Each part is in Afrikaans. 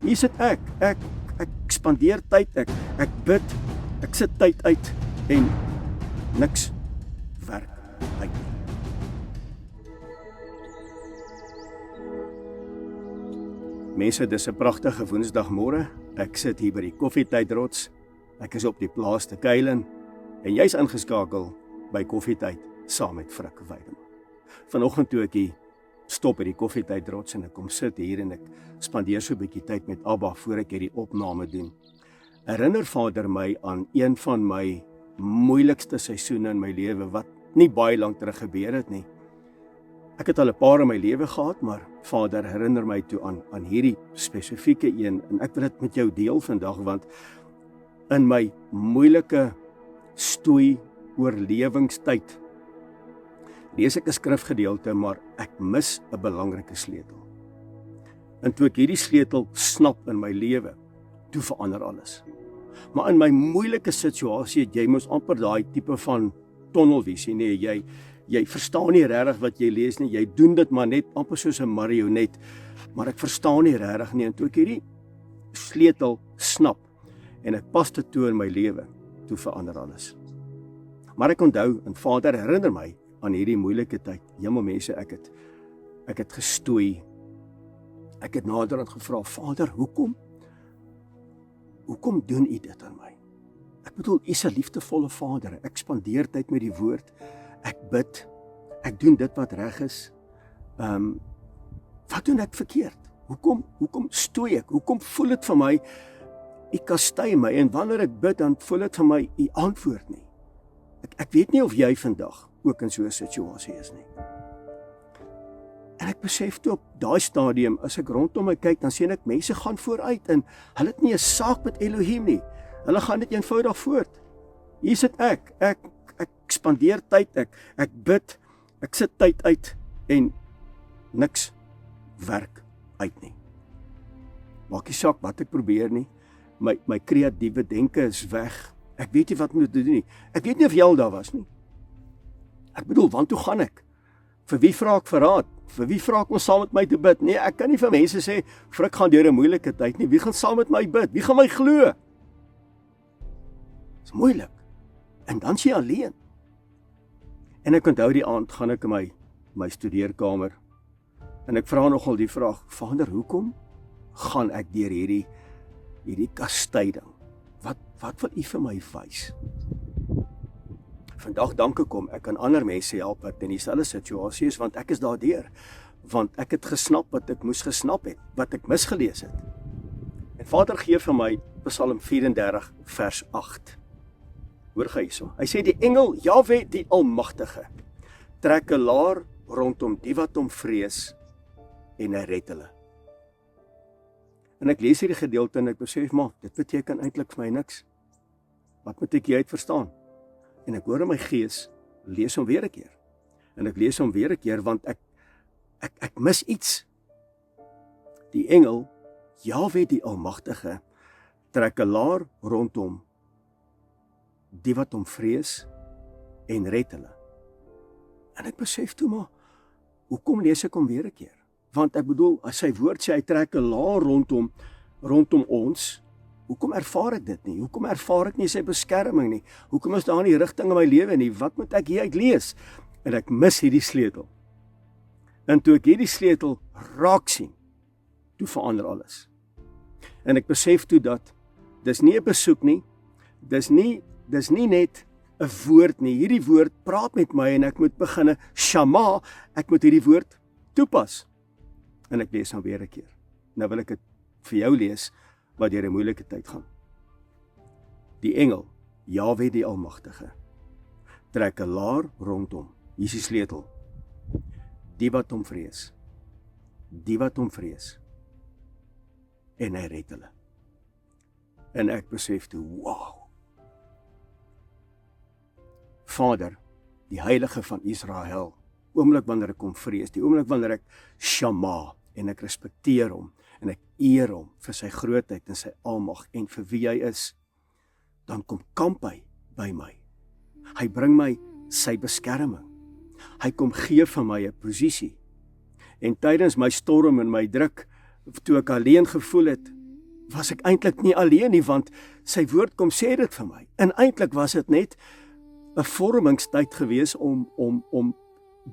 Hier sit ek spandeer tyd, ek bid, ek sit tyd uit en niks werk uit nie. Mense, dis 'n pragtige Woensdagmôre. Ek sit hier by die Koffietydrots. Ek is op die plaas te kuilen en jy's ingeskakel by Koffietyd saam met Frik Weideman. Vanoggend toe ek hier stop by die Koffietydrots en ek kom sit hier en ek spandeer so 'n bietjie tyd met Abba voor ek hierdie opname doen. Herinner Vader my aan een van my moeilikste seisoene in my lewe wat nie baie lank terug gebeur het nie. Ek het al 'n paar in my lewe gehad, maar Vader herinner my toe aan hierdie spesifieke een en ek wil dit met jou deel vandag want in my moeilike stoei oorlewingstyd lees ek 'n skrifgedeelte, maar ek mis 'n belangrike sleutel. En toe ek hierdie sleutel snap in my lewe, toe verander alles. Maar in my moeilike situasie het jy mos amper daai tipe van tunnelvisie, nee, jy verstaan nie regtig wat jy lees nie, jy doen dit maar net amper soos 'n marionet, maar ek verstaan nie regtig nie, en toe ek hierdie sleutel snap, en ek pas dit toe in my lewe, toe verander alles. Maar ek onthou, en Vader herinner my aan hierdie moeilike tyd, mense, ek het gestoei, ek het naderhand gevra, Vader, hoekom doen U dit aan my? Ek bedoel, U is 'n liefdevolle Vader, ek spandeer tyd met die woord, ek bid, ek doen dit wat reg is, wat doen ek verkeerd? Hoekom stoei ek? Hoekom voel dit vir my, U kastei my, en wanneer ek bid, dan voel dit vir my, U antwoord nie. Ek weet nie of jy vandag ook in so 'n situasie is nie. En ek besef toe op daai stadium, as ek rondom my kyk, dan sien ek mense gaan vooruit, en hulle het nie 'n saak met Elohim nie. Hulle gaan dit eenvoudig voort. Hier sit ek spandeer tyd, ek bid, ek sit tyd uit, en niks werk uit nie. Maak nie saak wat ek probeer nie, my kreatiewe denke is weg, ek weet nie wat moet doen nie, ek weet nie of jy al daar was nie. Ek bedoel, want toe gaan ek? Vir wie vra ek verraad? Vir wie vra ek om saam met my te bid? Nee, ek kan nie vir mense sê, Frik gaan deur 'n moeilike tyd nie, wie gaan saam met my bid? Wie gaan my glo? Dis moeilik. En dan sê jy alleen. En ek onthou die aand gaan ek in my studeerkamer en ek vra nogal die vraag, Vader, hoekom gaan ek deur hierdie kastyding? Wat wil U vir my wys? Vandag dank ek kan ander mense help wat in dieselfde situasie is, want ek is daardeur, want ek het gesnap wat ek moes gesnap het, wat ek misgelees het. En Vader gee vir my Psalm 34 vers 8. Hoor gij hierso. Hy sê, die engel Jahwe die Almagtige trek 'n laar rondom die wat hom vrees en hy red hulle. En ek lees hierdie gedeelte en ek besef, maar dit beteken eintlik vir my niks. Wat moet ek uit verstaan? En ek hoor in my gees, lees hom weer 'n keer. En ek lees hom weer 'n keer, want ek mis iets. Die engel, Jahwe die Almagtige, trek 'n laar rondom die wat hom vrees en red hulle. En ek besef toe maar, hoekom lees ek hom weer 'n keer? Want ek bedoel, as sy woord sê, hy trek 'n laar rondom ons, hoekom ervaar ek dit nie? Hoekom ervaar ek nie sy beskerming nie? Hoekom is daar nie rigting in my lewe nie? Wat moet ek hieruit lees? En ek mis hierdie sleutel. En toe ek hierdie sleutel raak sien, toe verander alles. En ek besef toe dat, dis nie 'n besoek nie, dis nie net 'n woord nie, hierdie woord praat met my en ek moet beginne shama, ek moet hierdie woord toepas. En ek lees hom weer 'n keer. Nou wil ek dit vir jou lees, wat deur 'n moeilike tyd gaan. Die engel, Jahwe die Almagtige, trek 'n laar rondom, hier is die sleutel, die wat hom vrees, en hy red hulle. En ek besef toe, wow, Vader, die Heilige van Israel, oomblik wanneer ek hom vrees, die oomblik wanneer ek shama, en ek respekteer hom, en ek eer hom vir sy grootheid en sy almag en vir wie hy is, dan kom kamp hy by my. Hy bring my sy beskerming. Hy kom gee vir my 'n posisie. En tydens my storm en my druk, toe ek alleen gevoel het, was ek eintlik nie alleen nie, want sy woord kom sê dit vir my. En eintlik was dit net 'n vormingstyd gewees om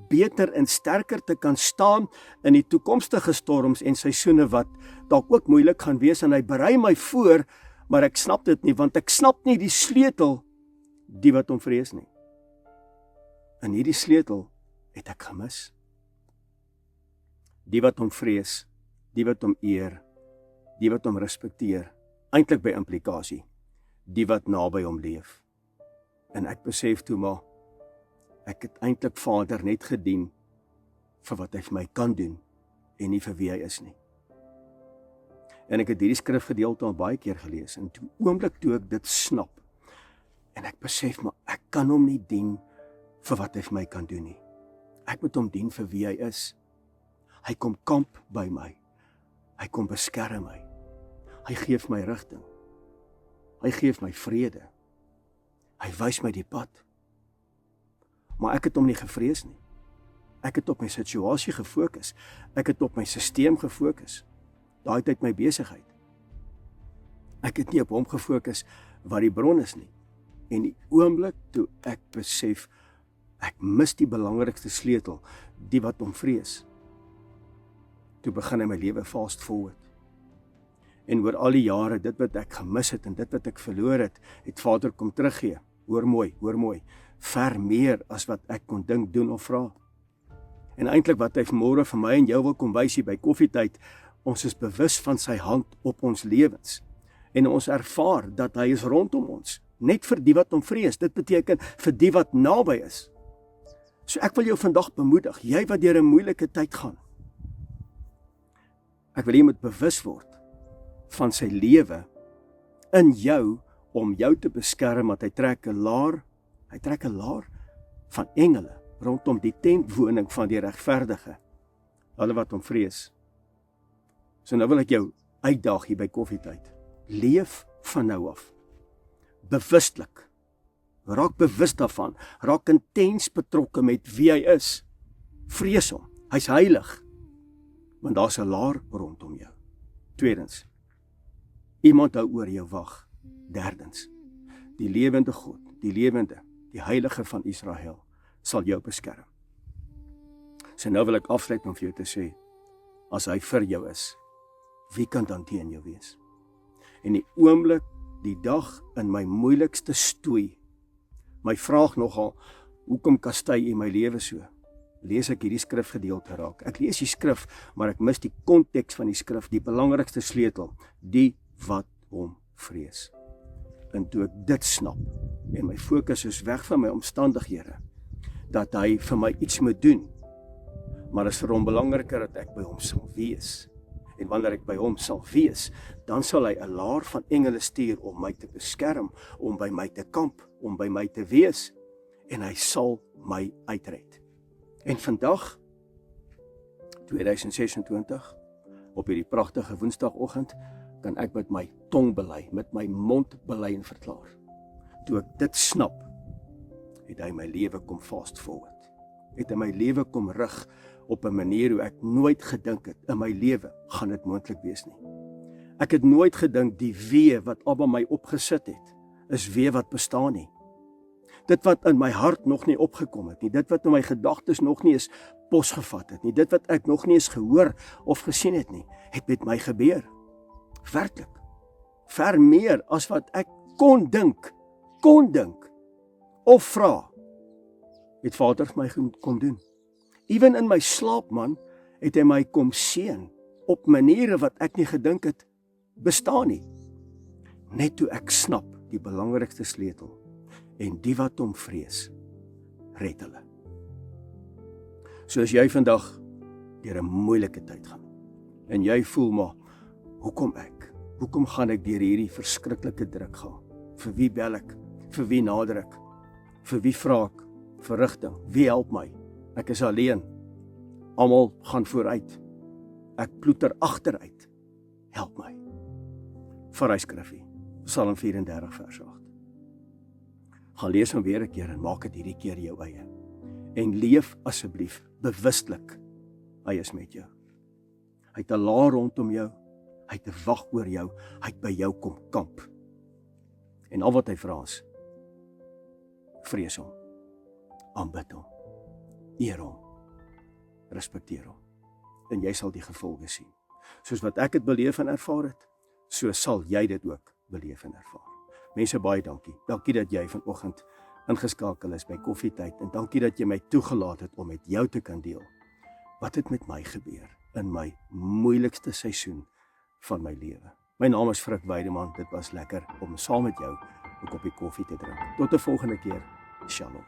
beter en sterker te kan staan in die toekomstige storms en seisoene wat dalk ook moeilik gaan wees, en hy berei my voor, maar ek snap dit nie, want ek snap nie die sleutel, die wat hom vrees nie. En hierdie sleutel het ek gemis. Die wat hom vrees, die wat hom eer, die wat hom respekteer, eintlik by implikasie, die wat naby hom leef. En ek besef toe maar, ek het eintlik Vader net gedien vir wat hy vir my kan doen, en nie vir wie hy is nie. En ek het hierdie skrifgedeelte al baie keer gelees, en toe oomblik toe ek dit snap, en ek besef maar, ek kan hom nie dien vir wat hy vir my kan doen nie. Ek moet hom dien vir wie hy is. Hy kom kamp by my. Hy kom beskerm my. Hy gee my rigting. Hy gee my vrede. Hy wys my die pad. Maar ek het hom nie gevrees nie. Ek het op my situasie gefokus. Ek het op my sisteem gefokus. Daai tyd my besigheid. Ek het nie op hom gefokus wat die bron is nie. En die oomblik toe ek besef, ek mis die belangrikste sleutel, die wat hom vrees. Toe begin hy my lewe fast forward. En oor al die jare, dit wat ek gemis het en dit wat ek verloor het, het Vader kom teruggee. Hoor mooi, ver meer as wat ek kon dink, doen of vra. En eintlik wat hy vanmôre vir my en jou wil kom wys hier by koffietyd, ons is bewus van sy hand op ons lewens. En ons ervaar dat hy is rondom ons, net vir die wat hom vrees. Dit beteken vir die wat naby is. So ek wil jou vandag bemoedig, jy wat deur 'n moeilike tyd gaan. Ek wil jy moet bewus word van sy lewe in jou, om jou te beskerm, want hy trek 'n laar van engele rondom die tentwoning van die regverdige, hulle wat hom vrees. So nou wil ek jou uitdaag hier by koffietyd. Leef van nou af, bewustelik, raak bewus daarvan, raak intens betrokke met wie hy is, vrees hom, hy's heilig, want daar's 'n laar rondom jou. Tweedens, iemand hou oor jou wag. Derdens, die lewende God, die heilige van Israel, sal jou beskerm. So nou wil ek afsluit om vir jou te sê, as hy vir jou is, wie kan dan teen jou wees? En die oomblik, die dag in my moeilikste stoei, my vraag nogal, hoekom kastei u my lewe so? Lees ek hierdie skrifgedeelte raak. Ek lees die skrif, maar ek mis die konteks van die skrif, die belangrikste sleutel, die wat hom vrees. En toe ek dit snap, en my fokus is weg van my omstandighede, dat hy vir my iets moet doen, maar is vir hom belangriker dat ek by hom sal wees. En wanneer ek by hom sal wees, dan sal hy 'n laar van engele stuur om my te beskerm, om by my te kamp, om by my te wees, en hy sal my uitred. En vandag, 2026, op hierdie pragtige woensdagoggend, kan ek met my tong bely, met my mond bely en verklaar. Toe ek dit snap, het hy my lewe kom fast forward. Het hy my lewe kom rig op 'n manier hoe ek nooit gedink het, in my lewe gaan dit moontlik wees nie. Ek het nooit gedink die wee wat Abba my opgesit het, is wee wat bestaan nie. Dit wat in my hart nog nie opgekom het nie, dit wat in my gedagtes nog nie eens posgevat het nie, dit wat ek nog nie eens gehoor of gesien het nie, het met my gebeur. Werklik, ver meer as wat ek kon dink, of vra, het Vader my kom doen. Ewen in my slaap, man, het hy my kom seën, op maniere wat ek nie gedink het, bestaan nie. Net toe ek snap, die belangrikste sleutel, en die wat hom vrees, red hulle. So as jy vandag deur 'n moeilike tyd gaan, en jy voel maar, hoekom gaan ek deur hierdie verskriklike druk gaan? Vir wie bel ek? Vir wie nader ek? Vir wie vra ek? Vir rigting? Wie help my? Ek is alleen. Almal gaan vooruit. Ek ploeter agteruit. Help my. Vir hy skrifgie, Psalm 34 vers 8. Gaan lees hom weer 'n keer en maak dit hierdie keer jou eie. En leef asseblief bewustelik. Hy is met jou. Hy het 'n laar rondom jou. Hy het wag oor jou, hy het by jou kom kamp. En al wat hy vra is, vrees hom, aanbid hom, eer hom, respekteer hom. En jy sal die gevolge sien. Soos wat ek het beleef en ervaar het, so sal jy dit ook beleef en ervaar. Mense, baie dankie. Dankie dat jy vanoggend ingeskakel is by Koffietyd en dankie dat jy my toegelaat het om met jou te kan deel. Wat het met my gebeur in my moeilikste seisoen van my lewe? My naam is Frik Weideman. Dit was lekker om saam met jou 'n koppie koffie te drink. Tot 'n volgende keer. Shalom.